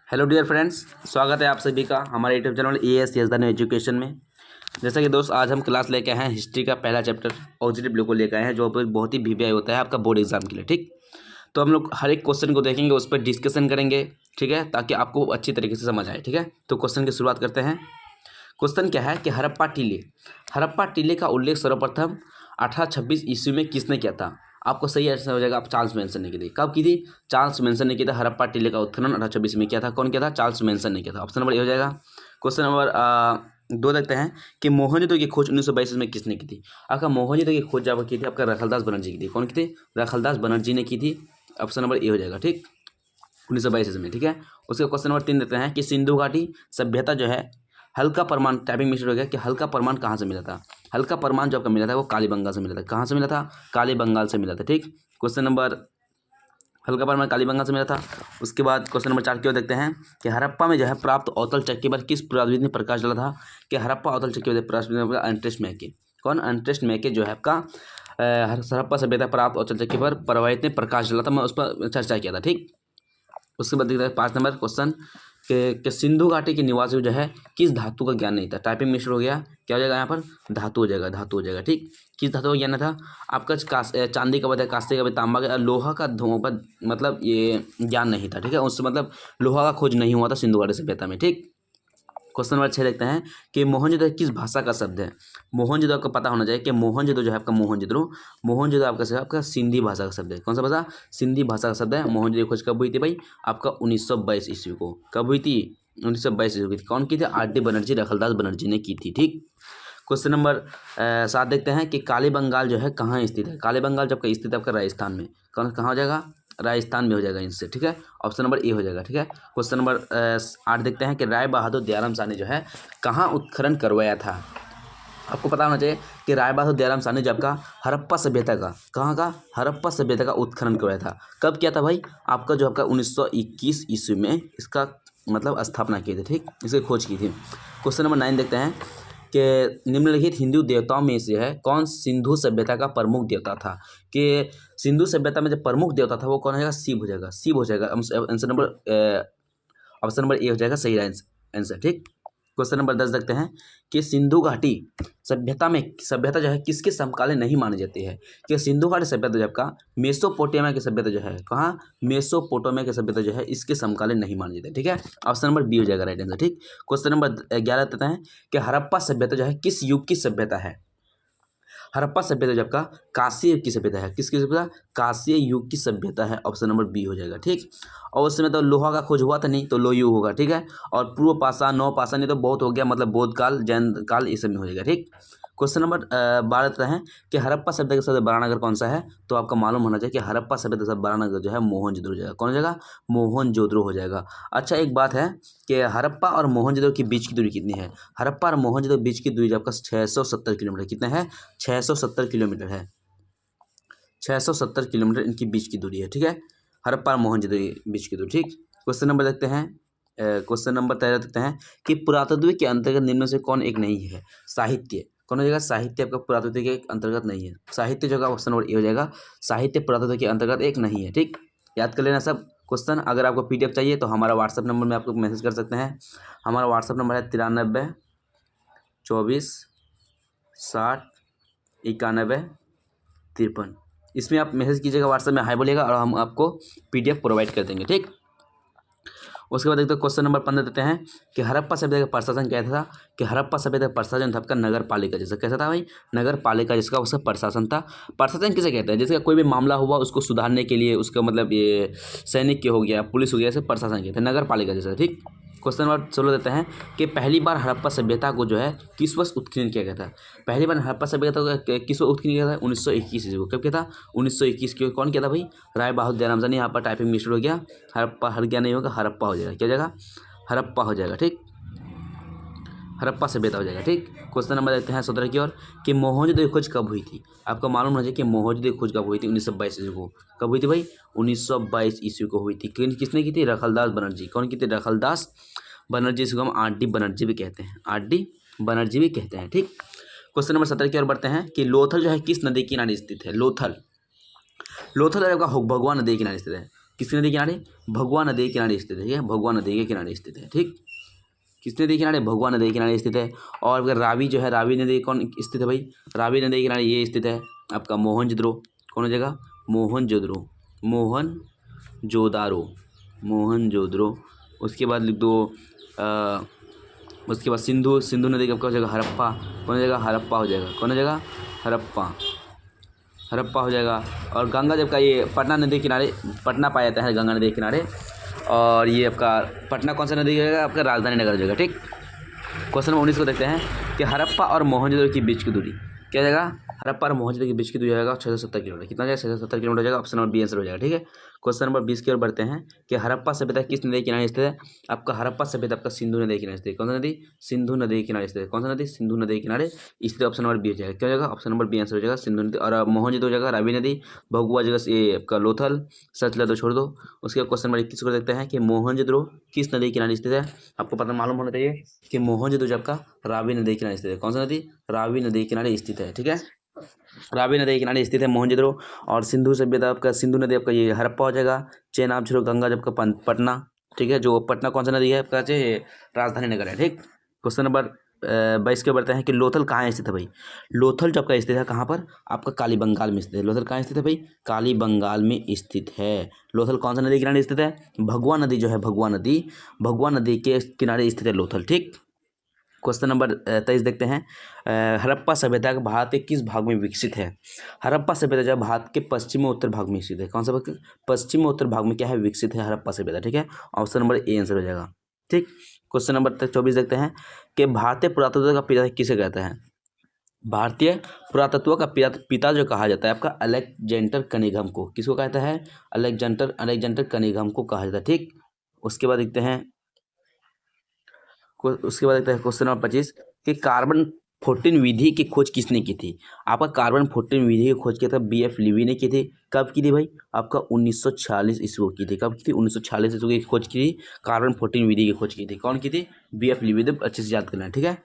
Hello dear friends, स्वागत है आप सभी का हमारे YouTube channel as Yazdan education में। जैसा कि दोस्त आज हम क्लास लेके आए हैं हिस्ट्री का पहला चैप्टर पॉजिटिव ब्लू को लेकर आए हैं, जो बहुत ही वीवीआई होता है आपका बोर्ड एग्जाम के लिए। ठीक, तो हम लोग हर एक क्वेश्चन को देखेंगे, उस पर डिस्कशन करेंगे, ठीक है, ताकि आपको अच्छी तरीके से समझ आए। ठीक है, तो क्वेश्चन की शुरुआत करते हैं। क्वेश्चन क्या है कि हड़प्पा टीले का उल्लेख सर्वप्रथम 1826 ईस्वी में किसने किया था? आपको सही आंसर हो जाएगा। आप चार्ल्स मैनसन ने की थी। कब की थी? चार्ल्स मैनसन ने किया था। हड़प्पा टीले का उत्खनन 1826 में किया था। कौन किया था? चार्ल्स मैनसन ने किया था। ऑप्शन नंबर ए हो जाएगा। क्वेश्चन नंबर 2 देखते हैं कि मोहनजोदड़ो की खोज 1922 में किसने की थी? आपका मोहनजोदड़ो की खोज जब की थी आपका रखलदास बनर्जी की थी। कौन की थी? रखलदास बनर्जी ने की थी। ऑप्शन नंबर ए हो जाएगा। ठीक, 1922 में। ठीक है, उसके क्वेश्चन नंबर 3 देते हैं कि सिंधु घाटी सभ्यता जो है हल्का परमाणु, टाइपिंग मिस्टेक हो गया, कि हल्का परमाणु कहाँ से मिला था? हल्का परमाणु जो आपका मिला था वो कालीबंगाल से मिला था। कहाँ से मिला था? कालीबंगाल से मिला था। ठीक, क्वेश्चन नंबर हल्का परमाणु कालीबंगाल से मिला था। उसके बाद क्वेश्चन नंबर 4 की ओर देखते हैं कि हड़प्पा में जो है प्राप्त अवतल चक्की पर किस पुरातत्वविद ने प्रकाश डाला था? कि हड़प्पा अवतल चक्की पर प्रकाश अंट्रेस्ट मैके। कौन? अंट्रेस्ट मैके जो है आपका हड़प्पा सभ्यता प्राप्त अवतल चक्की पर पुरातत्वविद ने प्रकाश डाला था। मैं उस पर चर्चा किया था। ठीक, उसके बाद देखते हैं 5 नंबर क्वेश्चन के सिंधु घाटी के निवासियों जो है किस धातु का ज्ञान नहीं था? टाइपिंग मिस्टेक हो गया, क्या हो जाएगा यहाँ पर? धातु हो जाएगा। धातु हो जाएगा। ठीक, किस धातु का ज्ञान नहीं था? आपका चांदी का बताया, कांसे का बताया, तांबा का, लोहा का मतलब ये ज्ञान नहीं था। ठीक है, उससे मतलब लोहा का खोज नहीं हुआ था सिंधु घाटी सभ्यता में। ठीक, क्वेश्चन नंबर 6 देखते हैं कि मोहनजोदड़ो किस भाषा का शब्द है? मोहनजोदड़ो आपको पता होना चाहिए कि मोहनजोदड़ो जो है आपका मोहनजोदड़ो आपका सिंधी भाषा का शब्द है। कौन सा भाषा? सिंधी भाषा का शब्द है। मोहनजोदड़ो की खोज कब हुई थी भाई? आपका 1922 ईस्वी को। कब हुई थी? 1922 ईस्वी की। कौन की थी? आर.डी. बनर्जी, रखलदास बनर्जी ने की थी। ठीक, क्वेश्चन नंबर 7 देखते हैं कि कालीबंगाल जो है कहाँ स्थित है? कालीबंगाल जब का स्थित है आपका राजस्थान में। कहाँ हो जाएगा? राजस्थान में हो जाएगा इनसे। ठीक है, ऑप्शन नंबर ए हो जाएगा। ठीक है, क्वेश्चन नंबर 8 देखते हैं कि राय बहादुर दयाराम शाह ने जो है कहाँ उत्खनन करवाया था? आपको पता होना चाहिए कि राय बहादुर दयाराम शाह ने जब का हड़प्पा सभ्यता का, कहाँ का? हड़प्पा सभ्यता का उत्खनन करवाया था। कब किया था भाई? आपका जो आपका 1921 ईस्वी में इसका मतलब स्थापना की थी। ठीक, इसकी खोज की थी। क्वेश्चन नंबर 9 देखते हैं कि निम्नलिखित हिंदू देवताओं में से है कौन सिंधु सभ्यता का प्रमुख देवता था? कि सिंधु सभ्यता में जो प्रमुख देवता था वो कौन हो जाएगा? शिव हो जाएगा। शिव हो जाएगा। Answer number option number A हो जाएगा सही आंसर। ठीक, क्वेश्चन नंबर 10 देखते हैं कि सिंधु घाटी सभ्यता जो है किसके समकालीन नहीं मानी जाती है? कि सिंधु घाटी सभ्यता जो आपका मेसोपोटामिया की सभ्यता जो है, कहाँ? मेसोपोटामिया की सभ्यता जो है इसके समकालीन नहीं मानी जाती है। ठीक है, ऑप्शन नंबर बी हो जाएगा राइट आंसर। ठीक, क्वेश्चन नंबर 11 देते हैं कि हड़प्पा सभ्यता जो है किस युग की सभ्यता है? हड़प्पा सभ्यता जब का कांस्य युग की सभ्यता है। किसकी सभ्यता? कांस्य युग की सभ्यता है। ऑप्शन नंबर बी हो जाएगा। ठीक, और उस समय तो लोहा का खोज हुआ था नहीं, तो लोह युग होगा। ठीक है, और पूर्व पाषाण, नव पाषाण, ये तो बहुत हो गया, मतलब बौद्ध काल, जैन काल, ये सब में हो जाएगा। ठीक, क्वेश्चन नंबर 12 देता है कि हड़प्पा सभ्यता के सबसे बड़ा नगर कौन सा है? तो आपका मालूम होना चाहिए कि हड़प्पा सभ्यता का सबसे बड़ा नगर जो है मोहनजोदड़ो हो जाएगा। कौन हो जाएगा? मोहनजोदड़ो हो जाएगा। अच्छा, एक बात है कि हड़प्पा और मोहनजोदड़ो के बीच की दूरी कितनी है? हड़प्पा और मोहनजोदड़ो के बीच की दूरी आपका 670 किलोमीटर। कितना है? 670 किलोमीटर है। 670 किलोमीटर इनकी बीच की दूरी है। ठीक है, हड़प्पा और मोहनजोदड़ो के बीच की दूरी। ठीक, क्वेश्चन नंबर देखते हैं। क्वेश्चन नंबर 13 देखते हैं कि पुरातत्व के अंतर्गत निम्न में से कौन एक नहीं है? साहित्य। कौन हो जाएगा? साहित्य आपका पुरातत्व के अंतर्गत नहीं है। साहित्य जो का ऑप्शन नंबर ए हो जाएगा। साहित्य पुरातत्व के अंतर्गत एक नहीं है। ठीक, याद कर लेना सब क्वेश्चन। अगर आपको पीडीएफ चाहिए तो हमारा व्हाट्सअप नंबर में आपको मैसेज कर सकते हैं। हमारा व्हाट्सअप नंबर है 93 24 60 91 53। इसमें आप मैसेज कीजिएगा, व्हाट्सएप में हाय बोलिएगा और हम आपको पीडीएफ प्रोवाइड कर देंगे। ठीक, उसके बाद देखते हैं क्वेश्चन नंबर 15 देते हैं कि हड़प्पा सभ्यता का प्रशासन कैसा था? कि हड़प्पा सभ्यता का प्रशासन था आपका नगर पालिका जैसा। कैसा था भाई? नगर पालिका जिसका उसका प्रशासन था। प्रशासन किसे कहते हैं? जैसे कोई भी मामला हुआ उसको सुधारने के लिए, उसका मतलब ये सैनिक के हो गया, पुलिस हो गया, ऐसे प्रशासन कहते हैं, नगर पालिका जैसा। ठीक, क्वेश्चन नंबर 16 देते हैं कि पहली बार हड़प्पा सभ्यता को जो है किस वर्ष उत्खनन किया गया था? पहली बार हड़प्पा सभ्यता को किस वर्ष उत्खनन किया था? 1921 ईस्वी को। कब किया था? 1921 की। कौन किया था भाई? राय बहादुर दयाराम शाह ने। यहाँ पर टाइपिंग मिस्टेक हो गया, हड़प्पा हर गया नहीं होगा, हड़प्पा हो जाएगा। क्या हो जाएगा? हड़प्पा हो जाएगा। ठीक, हड़प्पा सभ्यता हो जाएगा। ठीक, क्वेश्चन नंबर देखते हैं 17 की ओर कि मोहनजोदड़ो की खोज कब हुई थी? आपको मालूम होना चाहिए कि मोहनजोदड़ो की खोज कब हुई थी? 1922 ईस्वी को। कब हुई थी भाई? 1922 ईस्वी को हुई थी। किसने की थी? रखलदास बनर्जी। कौन की थी? रखलदास बनर्जी, जिसको हम आर.डी. बनर्जी भी कहते हैं। आर.डी. बनर्जी भी कहते हैं। ठीक, क्वेश्चन नंबर 17 की ओर बढ़ते हैं कि लोथल जो है किस नदी के किनारे स्थित है? लोथल आपका भगवा नदी के किनारे स्थित है। किसकी नदी के किनारे? भगवा नदी के किनारे स्थित है। ठीक है, भगवा नदी के किनारे स्थित है। ठीक, किस नदी के किनारे? भगवा नदी के किनारे स्थित है। और अगर रावी जो है, रावी नदी कौन स्थित है भाई? रावी नदी के किनारे ये स्थित है आपका मोहनजोदड़ो। कौन हो जाएगा? मोहनजोदड़ो, मोहनजोदारो, मोहनजोदड़ो। उसके बाद लिख दो उसके बाद सिंधु, सिंधु नदी का क्या हो जाएगा? हड़प्पा। कौन हो जाएगा? हड़प्पा हो जाएगा। कौन हो जाएगा? हड़प्पा, हड़प्पा हो जाएगा। और गंगा जब का ये पटना नदी के किनारे, पटना पाया जाता है गंगा नदी के किनारे। और ये आपका पटना कौन सा नदी हो जाएगा? आपका राजधानी नगर हो जाएगा। ठीक, क्वेश्चन नंबर 19 को देखते हैं कि हड़प्पा और मोहनजोदड़ो के बीच की दूरी क्या हो जाएगा? हड़प्पा और मोहनजोदड़ो के बीच की दूरी जाएगा 670 किलोमीटर। कितना जाएगा? 670 किलोमीटर हो जाएगा। ऑप्शन नंबर बी आंसर हो जाएगा। ठीक है, क्वेश्चन नंबर 20 की ओर बढ़ते हैं कि हड़प्पा सभ्यता किस नदी के किनारे स्थित है? आपका हड़प्पा सभ्यता आपका सिंधु नदी के किनारे स्थित है। कौन सा नदी? सिंधु नदी के किनारे स्थित है। कौन सा नदी? सिंधु नदी के किनारे स्थित। ऑप्शन नंबर बी हो जाएगा। क्या हो जाएगा? ऑप्शन नंबर बी आंसर हो जाएगा, सिंधु नदी। और मोहनजोदड़ो हो जाएगा रावी नदी, भगुआ जगह ये आपका लोथल, सतलज तो छोड़ दो। उसके बाद क्वेश्चन नंबर 21 को देखते हैं कि मोहनजोदड़ो किस नदी के किनारे स्थित है? आपको पता मालूम होना चाहिए कि मोहनजोदड़ो जब का रावी नदी के किनारे स्थित है। कौन सा नदी? रावी नदी के किनारे स्थित है। ठीक है, रावी नदी के किनारे स्थित है मोहनजोदड़ो। और सिंधु सभ्यता आपका, सिंधु नदी आपका ये हड़प्पा हो जाएगा। चेनाब छोड़ो गंगा जब का पटना। ठीक है, जो पटना कौन सा नदी है आपका? राजधानी नगर है। ठीक, क्वेश्चन नंबर 22 के बढ़ते हैं कि लोथल कहाँ स्थित है भाई? लोथल जब का स्थित है कहाँ पर? आपका काली बंगाल में स्थित है। लोथल कहाँ स्थित है भाई? काली बंगाल में स्थित है। लोथल कौन सा नदी के किनारे स्थित है? भगवा नदी जो है, भगवा नदी, भगवा नदी के किनारे स्थित है लोथल। ठीक, क्वेश्चन नंबर 23 देखते हैं। हड़प्पा सभ्यता भारत के किस भाग में विकसित है? हड़प्पा सभ्यता जो भारत के पश्चिम और उत्तर भाग में स्थित है। कौन सा भाग? पश्चिम और उत्तर भाग में क्या है? विकसित है हड़प्पा सभ्यता। ठीक है, ऑप्शन नंबर ए आंसर हो जाएगा। ठीक, क्वेश्चन नंबर 24 देखते हैं कि भारतीय पुरातत्व का पिता किसे कहते हैं? भारतीय पुरातत्व का पिता जो कहा जाता है आपका अलेक्जेंडर कनिंघम को। किसको कहता है? अलेक्जेंडर कनिंघम को कहा जाता है। ठीक, उसके बाद देखते हैं क्वेश्चन नंबर 25 कि कार्बन 14 विधि की खोज किसने की थी? आपका कार्बन 14 विधि की खोज किया था BF लीवी ने की थी। कब की थी भाई? आपका 1946 ईस्वी की थी। कब की थी? 1946 ईस्वी की खोज की थी। कार्बन 14 विधि की खोज की थी। कौन की थी? BF लीवी। तो अच्छे से याद करना है। ठीक है,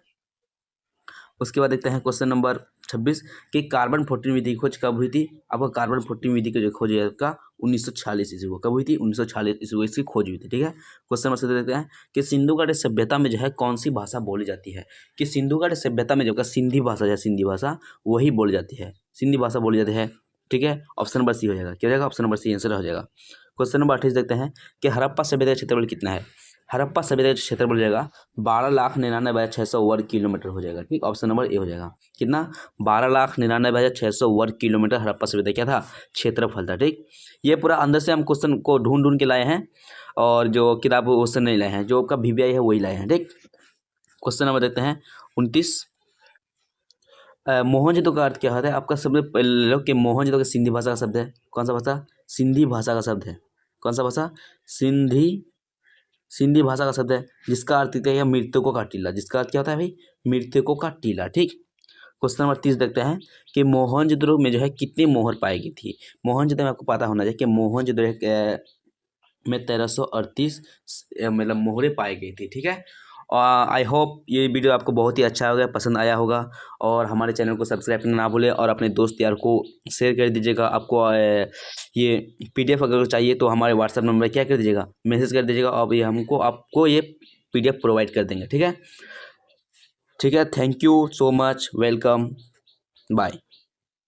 उसके बाद देखते हैं क्वेश्चन नंबर 26 कि कार्बन 14 विधि की खोज कब हुई थी? आपका कार्बन 14 विधि की जो खोज है आपका 1946 ईस्वी को। कब हुई थी? 1946 ईस्वी को इसकी खोज हुई थी। ठीक है, क्वेश्चन नंबर 7 देखते हैं कि सिंधु घाटी सभ्यता में जो है कौन सी भाषा बोली जाती है? कि सिंधु घाटी सभ्यता में जो है सिंधी भाषा है, सिंधी भाषा वही बोली जाती है। सिंधी भाषा बोली जाती है। ठीक है, ऑप्शन नंबर सी हो जाएगा। क्या हो जाएगा? ऑप्शन नंबर सी आंसर हो जाएगा। क्वेश्चन नंबर 28 देखते हैं कि हड़प्पा सभ्यता का क्षेत्रफल कितना है? हड़प्पा सभ्यता का क्षेत्रफल हो जाएगा 12,99,600 वर्ग किलोमीटर हो जाएगा। ठीक, ऑप्शन नंबर ए हो जाएगा। कितना? 12,99,600 वर्ग किलोमीटर हड़प्पा सभ्यता क्या था? क्षेत्रफल था। ठीक, ये पूरा अंदर से हम क्वेश्चन को ढूंढ ढूंढ के लाए हैं और जो किताब उससे नहीं लाए हैं, जो आपका VBI है वही लाए हैं। ठीक, क्वेश्चन नंबर देखते हैं 29। मोहनजोदड़ो का अर्थ क्या होता है? आपका शब्द पहले लो कि मोहनजोदड़ो का सिंधी भाषा का शब्द है। कौन सा भाषा? सिंधी भाषा का शब्द है। कौन सा भाषा? सिंधी भाषा का शब्द है, जिसका अर्थ क्या है? मृतकों का टीला। जिसका अर्थ क्या होता है भाई? मृतकों का टीला। ठीक, क्वेश्चन नंबर 30 देखते हैं कि मोहनजोदड़ो में जो है कितनी मोहर पाई गई थी? मोहनजोदड़ो में आपको पता होना चाहिए कि मोहनजोदड़ो में 1338 मतलब मोहरें पाई गई थी। ठीक है, आई होप ये वीडियो आपको बहुत ही अच्छा होगा, पसंद आया होगा। और हमारे चैनल को सब्सक्राइब करना ना भूलें और अपने दोस्त यार को शेयर कर दीजिएगा। आपको ये PDF अगर चाहिए तो हमारे WhatsApp नंबर क्या कर दीजिएगा? मैसेज कर दीजिएगा और ये हमको आपको ये PDF प्रोवाइड कर देंगे। ठीक है, ठीक है, thank you so much, welcome, bye.